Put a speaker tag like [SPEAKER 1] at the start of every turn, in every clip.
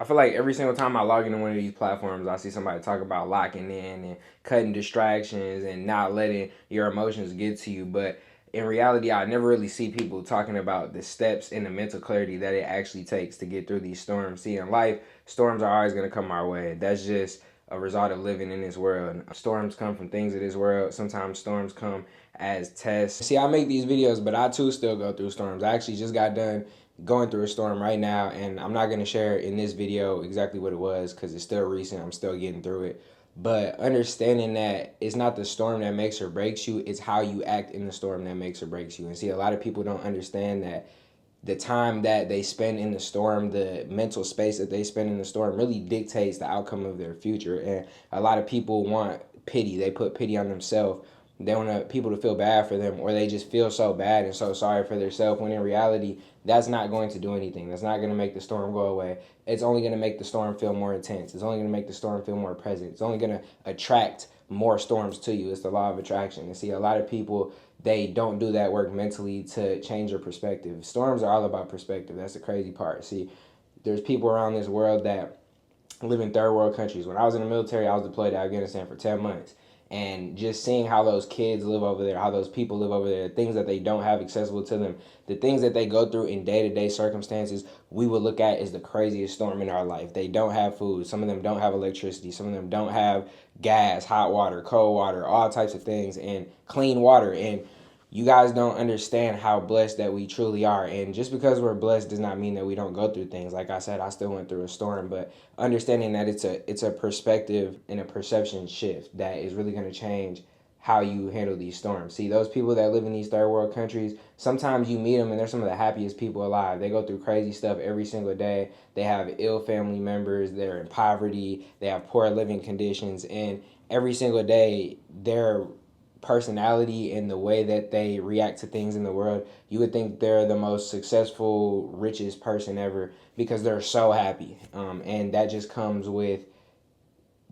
[SPEAKER 1] I feel like every single time I log into one of these platforms, I see somebody talk about locking in and cutting distractions and not letting your emotions get to you. But in reality, I never really see people talking about the steps and the mental clarity that it actually takes to get through these storms. See, in life, storms are always going to come our way. That's just a result of living in this world. Storms come from things of this world. Sometimes storms come as tests. See, I make these videos, but I too still go through storms. I actually just got done going through a storm right now, and I'm not going to share in this video exactly what it was because it's still recent. I'm still getting through it. But understanding that it's not the storm that makes or breaks you, it's how you act in the storm that makes or breaks you. And see, a lot of people don't understand that the time that they spend in the storm, the mental space that they spend in the storm really dictates the outcome of their future. And a lot of people want pity. They put pity on themselves. They want people to feel bad for them, or they just feel so bad and so sorry for themselves, when in reality, that's not going to do anything. That's not going to make the storm go away. It's only going to make the storm feel more intense. It's only going to make the storm feel more present. It's only going to attract more storms to you. It's the law of attraction. And see, a lot of people, they don't do that work mentally to change their perspective. Storms are all about perspective. That's the crazy part. See, there's people around this world that live in third world countries. When I was in the military, I was deployed to Afghanistan for 10 months. And just seeing how those kids live over there, how those people live over there, things that they don't have accessible to them, the things that they go through in day-to-day circumstances, we would look at as the craziest storm in our life. They don't have food. Some of them don't have electricity. Some of them don't have gas, hot water, cold water, all types of things, and clean water. And you guys don't understand how blessed that we truly are. And just because we're blessed does not mean that we don't go through things. Like I said, I still went through a storm, but understanding that it's a perspective and a perception shift that is really going to change how you handle these storms. See, those people that live in these third world countries, sometimes you meet them and they're some of the happiest people alive. They go through crazy stuff every single day. They have ill family members, they're in poverty, they have poor living conditions, and every single day they're personality and the way that they react to things in the world, you would think they're the most successful, richest person ever because they're so happy. And that just comes with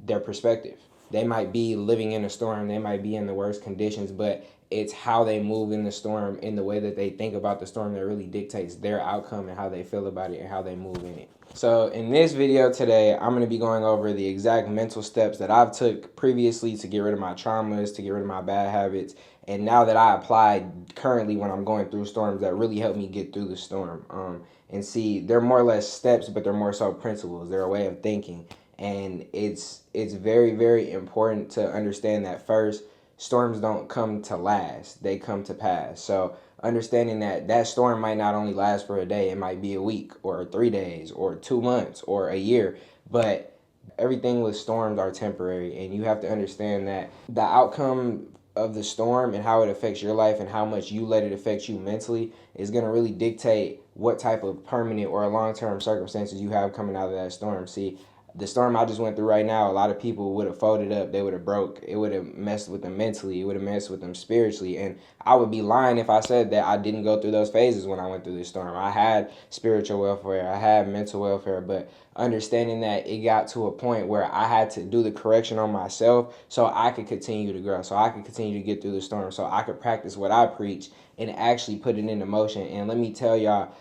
[SPEAKER 1] their perspective. They might be living in a storm, they might be in the worst conditions, but it's how they move in the storm, in the way that they think about the storm, that really dictates their outcome and how they feel about it and how they move in it. So in this video today, I'm going to be going over the exact mental steps that I've took previously to get rid of my traumas, to get rid of my bad habits, and now that I apply currently when I'm going through storms, that really help me get through the storm. And see, they're more or less steps, but they're more so principles. They're a way of thinking. And it's very, very important to understand that first, storms don't come to last, they come to pass. So understanding that that storm might not only last for a day, it might be a week or 3 days or 2 months or a year, but everything with storms are temporary, and you have to understand that the outcome of the storm and how it affects your life and how much you let it affect you mentally is going to really dictate what type of permanent or long-term circumstances you have coming out of that storm. See, the storm I just went through right now, a lot of people would have folded up. They would have broke. It would have messed with them mentally. It would have messed with them spiritually. And I would be lying if I said that I didn't go through those phases when I went through this storm. I had spiritual welfare. I had mental welfare. But understanding that it got to a point where I had to do the correction on myself so I could continue to grow, so I could continue to get through the storm, so I could practice what I preach and actually put it into motion. And let me tell y'all,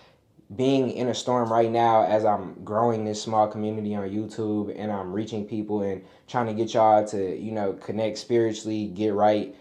[SPEAKER 1] being in a storm right now as I'm growing this small community on YouTube and I'm reaching people and trying to get y'all to, connect spiritually, get right,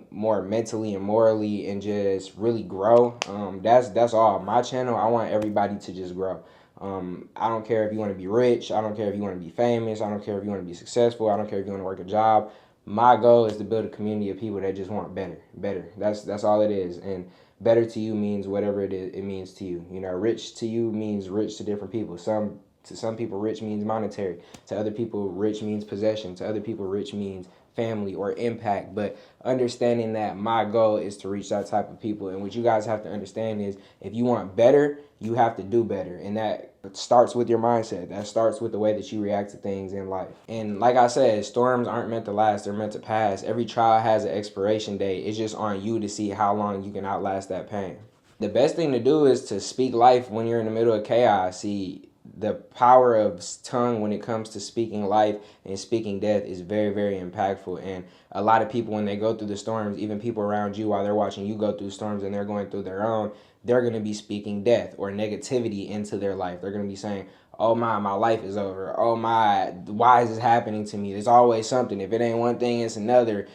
[SPEAKER 1] more mentally and morally, and just really grow. That's all. My channel, I want everybody to just grow. I don't care if you want to be rich. I don't care if you want to be famous. I don't care if you want to be successful. I don't care if you want to work a job. My goal is to build a community of people that just want better, better. That's all it is. And better to you means whatever it means to you. Rich to you means rich to different people. To some people, rich means monetary. To other people, rich means possession. To other people, rich means family or impact. But understanding that my goal is to reach that type of people. And what you guys have to understand is, if you want better, you have to do better. And that starts with your mindset. That starts with the way that you react to things in life. And like I said, storms aren't meant to last, they're meant to pass. Every trial has an expiration date. It's just on you to see how long you can outlast that pain. The best thing to do is to speak life when you're in the middle of chaos. See, the power of tongue when it comes to speaking life and speaking death is very, very impactful. And a lot of people, when they go through the storms, even people around you while they're watching you go through storms and they're going through their own, they're going to be speaking death or negativity into their life. They're going to be saying, oh my life is over. Oh my, why is this happening to me? There's always something. If it ain't one thing, it's another.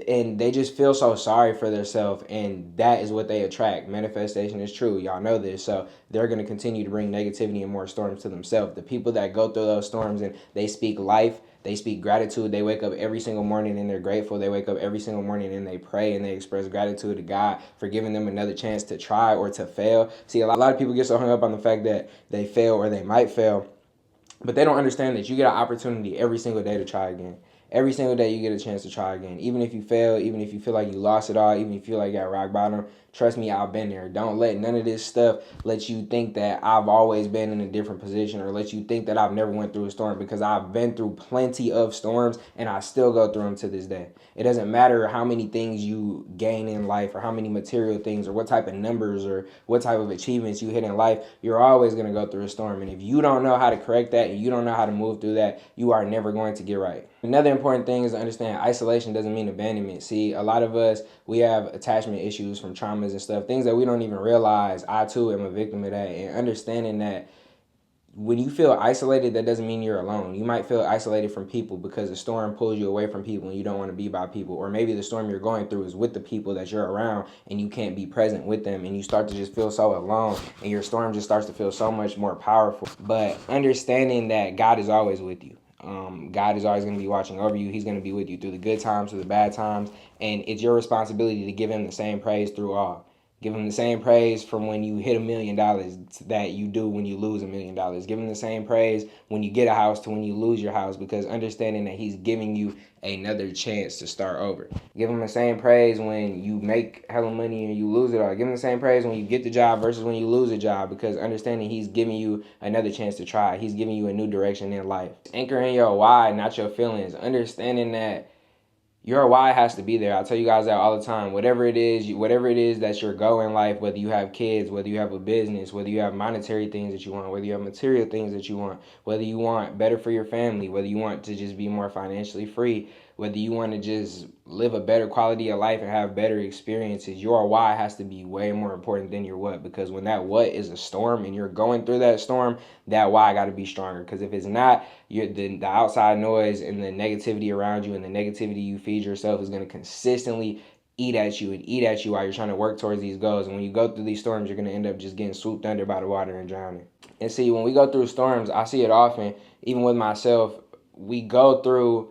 [SPEAKER 1] And they just feel so sorry for themselves, and that is what they attract. Manifestation is true. Y'all know this. So they're going to continue to bring negativity and more storms to themselves. The people that go through those storms and they speak life, they speak gratitude. They wake up every single morning and they're grateful. They wake up every single morning and they pray and they express gratitude to God for giving them another chance to try or to fail. See, a lot of people get so hung up on the fact that they fail or they might fail, but they don't understand that you get an opportunity every single day to try again. Every single day you get a chance to try again. Even if you fail, even if you feel like you lost it all, even if you feel like you're at rock bottom, trust me, I've been there. Don't let none of this stuff let you think that I've always been in a different position, or let you think that I've never went through a storm, because I've been through plenty of storms and I still go through them to this day. It doesn't matter how many things you gain in life or how many material things or what type of numbers or what type of achievements you hit in life, you're always going to go through a storm. And if you don't know how to correct that and you don't know how to move through that, you are never going to get right. Another important thing is to understand isolation doesn't mean abandonment. See, a lot of us, we have attachment issues from traumas and stuff, things that we don't even realize. I too am a victim of that. And understanding that when you feel isolated, that doesn't mean you're alone. You might feel isolated from people because the storm pulls you away from people and you don't want to be by people. Or maybe the storm you're going through is with the people that you're around and you can't be present with them, and you start to just feel so alone and your storm just starts to feel so much more powerful. But understanding that God is always with you. God is always going to be watching over you. He's going to be with you through the good times, through the bad times. And it's your responsibility to give him the same praise through all. Give him the same praise from when you hit $1 million that you do when you lose $1 million. Give him the same praise when you get a house to when you lose your house, because understanding that he's giving you another chance to start over. Give him the same praise when you make hella money and you lose it all. Give him the same praise when you get the job versus when you lose a job, because understanding he's giving you another chance to try. He's giving you a new direction in life. Anchor in your why, not your feelings. Understanding that your why has to be there. I tell you guys that all the time. Whatever it is that's your goal in life, whether you have kids, whether you have a business, whether you have monetary things that you want, whether you have material things that you want, whether you want better for your family, whether you want to just be more financially free, whether you want to just live a better quality of life and have better experiences, your why has to be way more important than your what. Because when that what is a storm and you're going through that storm, that why got to be stronger. Because if it's not, the outside noise and the negativity around you and the negativity you feed yourself is going to consistently eat at you and eat at you while you're trying to work towards these goals. And when you go through these storms, you're going to end up just getting swooped under by the water and drowning. And see, when we go through storms, I see it often, even with myself. We go through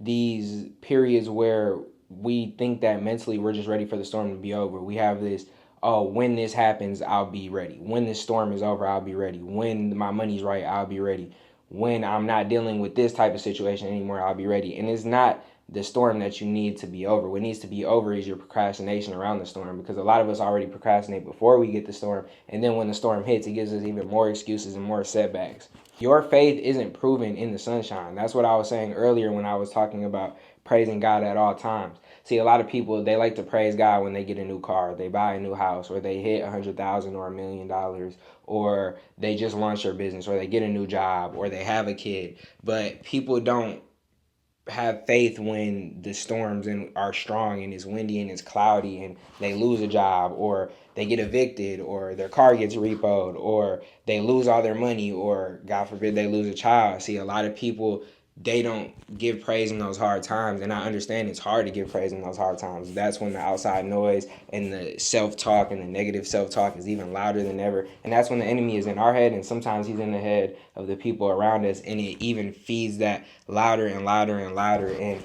[SPEAKER 1] these periods where we think that mentally we're just ready for the storm to be over. We have this, oh, when this happens, I'll be ready. When this storm is over, I'll be ready. When my money's right, I'll be ready. When I'm not dealing with this type of situation anymore, I'll be ready. And it's not the storm that you need to be over. What needs to be over is your procrastination around the storm, because a lot of us already procrastinate before we get the storm. And then when the storm hits, it gives us even more excuses and more setbacks. Your faith isn't proven in the sunshine. That's what I was saying earlier when I was talking about praising God at all times. See, a lot of people, they like to praise God when they get a new car, they buy a new house, or they hit 100,000 or $1 million, or they just launch their business, or they get a new job, or they have a kid. But people don't have faith when the storms are strong and it's windy and it's cloudy and they lose a job, or they get evicted, or their car gets repoed, or they lose all their money, or God forbid they lose a child. See, a lot of people, they don't give praise in those hard times, and I understand it's hard to give praise in those hard times. That's when the outside noise and the self-talk and the negative self-talk is even louder than ever, and that's when the enemy is in our head, and sometimes he's in the head of the people around us, and it even feeds that louder and louder and louder. And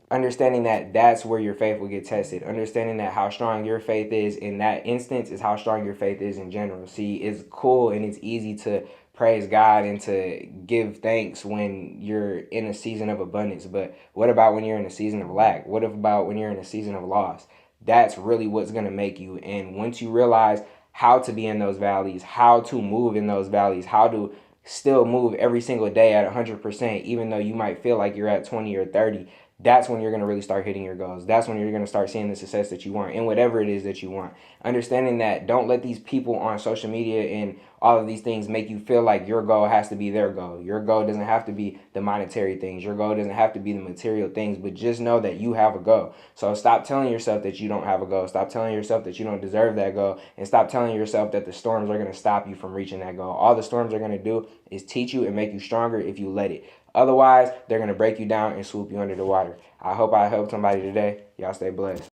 [SPEAKER 1] understanding that that's where your faith will get tested. Understanding that how strong your faith is in that instance is how strong your faith is in general. See, it's cool and it's easy to praise God and to give thanks when you're in a season of abundance. But what about when you're in a season of lack? What about when you're in a season of loss? That's really what's going to make you. And once you realize how to be in those valleys, how to move in those valleys, how to still move every single day at 100%, even though you might feel like you're at 20 or 30, that's when you're going to really start hitting your goals. That's when you're going to start seeing the success that you want in whatever it is that you want. Understanding that, don't let these people on social media and all of these things make you feel like your goal has to be their goal. Your goal doesn't have to be the monetary things. Your goal doesn't have to be the material things, but just know that you have a goal. So stop telling yourself that you don't have a goal. Stop telling yourself that you don't deserve that goal, and stop telling yourself that the storms are going to stop you from reaching that goal. All the storms are going to do is teach you and make you stronger if you let it. Otherwise, they're going to break you down and swoop you under the water. I hope I helped somebody today. Y'all stay blessed.